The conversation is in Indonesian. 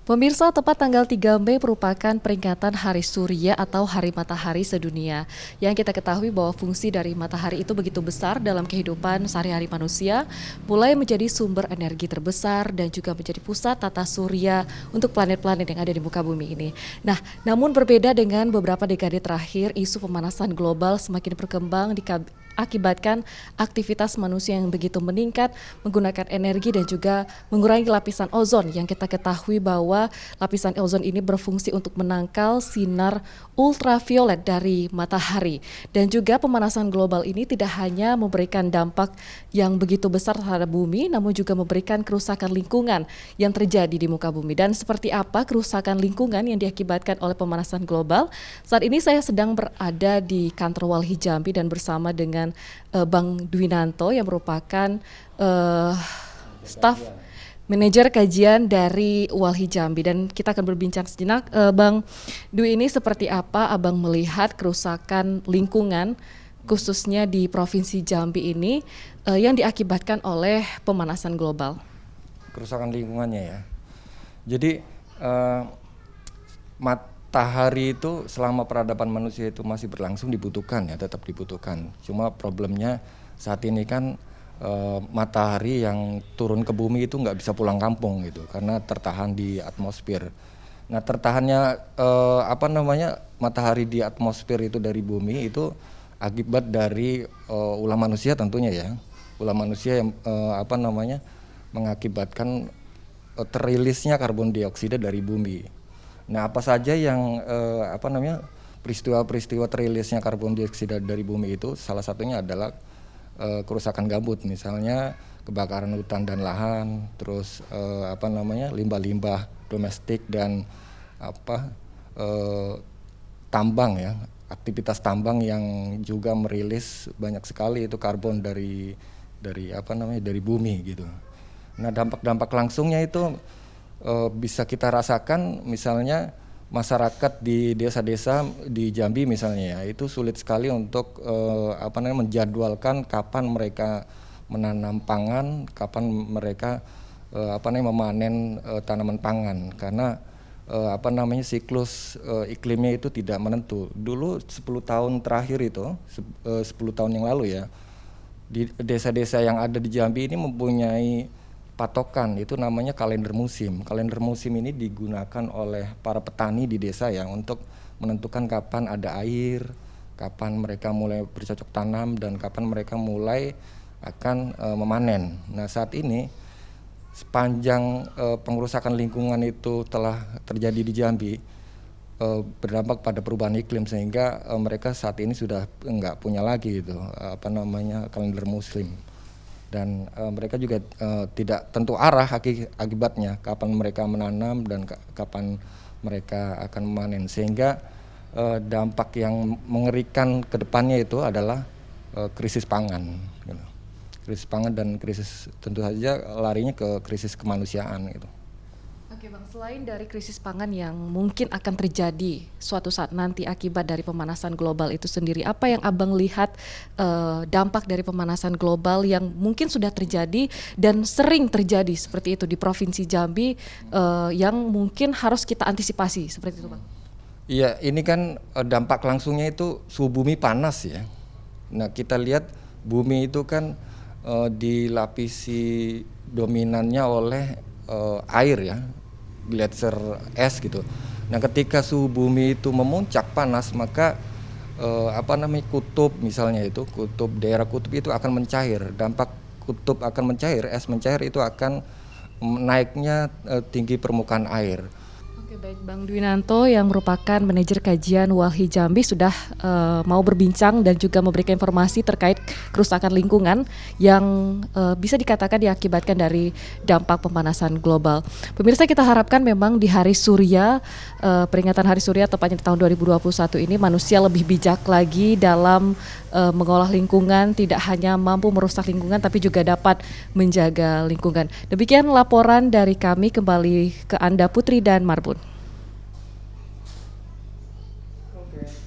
Pemirsa, tepat tanggal 3 Mei merupakan peringatan Hari Surya atau Hari Matahari Sedunia. Yang kita ketahui bahwa fungsi dari matahari itu begitu besar dalam kehidupan sehari-hari manusia, mulai menjadi sumber energi terbesar dan juga menjadi pusat tata surya untuk planet-planet yang ada di muka bumi ini. Nah, namun berbeda dengan beberapa dekade terakhir, isu pemanasan global semakin berkembang akibatkan aktivitas manusia yang begitu meningkat, menggunakan energi dan juga mengurangi lapisan ozon yang kita ketahui bahwa lapisan ozon ini berfungsi untuk menangkal sinar ultraviolet dari matahari. Dan juga pemanasan global ini tidak hanya memberikan dampak yang begitu besar terhadap bumi, namun juga memberikan kerusakan lingkungan yang terjadi di muka bumi. Dan seperti apa kerusakan lingkungan yang diakibatkan oleh pemanasan global? Saat ini saya sedang berada di kantor Walhi Jambi dan bersama dengan Bang Dwinanto yang merupakan staf manajer kajian dari Walhi Jambi, dan kita akan berbincang sejenak. Bang Dwi, ini seperti apa Abang melihat kerusakan lingkungan khususnya di Provinsi Jambi ini yang diakibatkan oleh pemanasan global? Kerusakan lingkungannya ya. Jadi matahari itu selama peradaban manusia itu masih berlangsung dibutuhkan ya, tetap dibutuhkan. Cuma problemnya saat ini kan matahari yang turun ke bumi itu nggak bisa pulang kampung gitu, karena tertahan di atmosfer. Nah, tertahannya matahari di atmosfer itu dari bumi itu akibat dari ulah manusia tentunya ya, ulah manusia yang mengakibatkan terilisnya karbon dioksida dari bumi. Nah, apa saja yang peristiwa-peristiwa terilisnya karbon dioksida dari bumi itu, salah satunya adalah kerusakan gambut, misalnya kebakaran hutan dan lahan, terus limbah-limbah domestik dan tambang ya, aktivitas tambang yang juga merilis banyak sekali itu karbon dari bumi gitu. Nah, dampak langsungnya itu bisa kita rasakan, misalnya masyarakat di desa-desa di Jambi misalnya ya, itu sulit sekali untuk menjadwalkan kapan mereka menanam pangan, kapan mereka memanen tanaman pangan, karena siklus iklimnya itu tidak menentu. Dulu 10 tahun terakhir itu, 10 tahun yang lalu ya, di desa-desa yang ada di Jambi ini mempunyai patokan, itu namanya kalender musim. Kalender musim ini digunakan oleh para petani di desa ya untuk menentukan kapan ada air, kapan mereka mulai bercocok tanam, dan kapan mereka mulai akan memanen. Nah, saat ini sepanjang pengerusakan lingkungan itu telah terjadi di Jambi, berdampak pada perubahan iklim, sehingga mereka saat ini sudah enggak punya lagi itu kalender musim. Dan mereka juga tidak tentu arah akibatnya kapan mereka menanam dan kapan mereka akan memanen, sehingga dampak yang mengerikan ke depannya itu adalah krisis pangan gitu. Krisis pangan dan krisis, tentu saja larinya ke krisis kemanusiaan gitu. Oke Bang, selain dari krisis pangan yang mungkin akan terjadi suatu saat nanti akibat dari pemanasan global itu sendiri, apa yang Abang lihat dampak dari pemanasan global yang mungkin sudah terjadi dan sering terjadi seperti itu di Provinsi Jambi, yang mungkin harus kita antisipasi seperti itu Bang? Iya, ini kan dampak langsungnya itu suhu bumi panas ya. Nah, kita lihat bumi itu kan dilapisi dominannya oleh air ya, gletser es gitu. Nah, ketika suhu bumi itu memuncak panas, maka kutub misalnya itu, daerah kutub itu akan mencair. Dampak kutub akan mencair, es mencair itu akan naiknya tinggi permukaan air. Oke, baik, Bang Dwinanto yang merupakan manajer kajian Walhi Jambi sudah mau berbincang dan juga memberikan informasi terkait kerusakan lingkungan yang bisa dikatakan diakibatkan dari dampak pemanasan global. Pemirsa, kita harapkan memang di Hari Surya, peringatan Hari Surya tepatnya di tahun 2021 ini, manusia lebih bijak lagi dalam mengolah lingkungan, tidak hanya mampu merusak lingkungan tapi juga dapat menjaga lingkungan. Demikian laporan dari kami, kembali ke Anda Putri dan Marbun.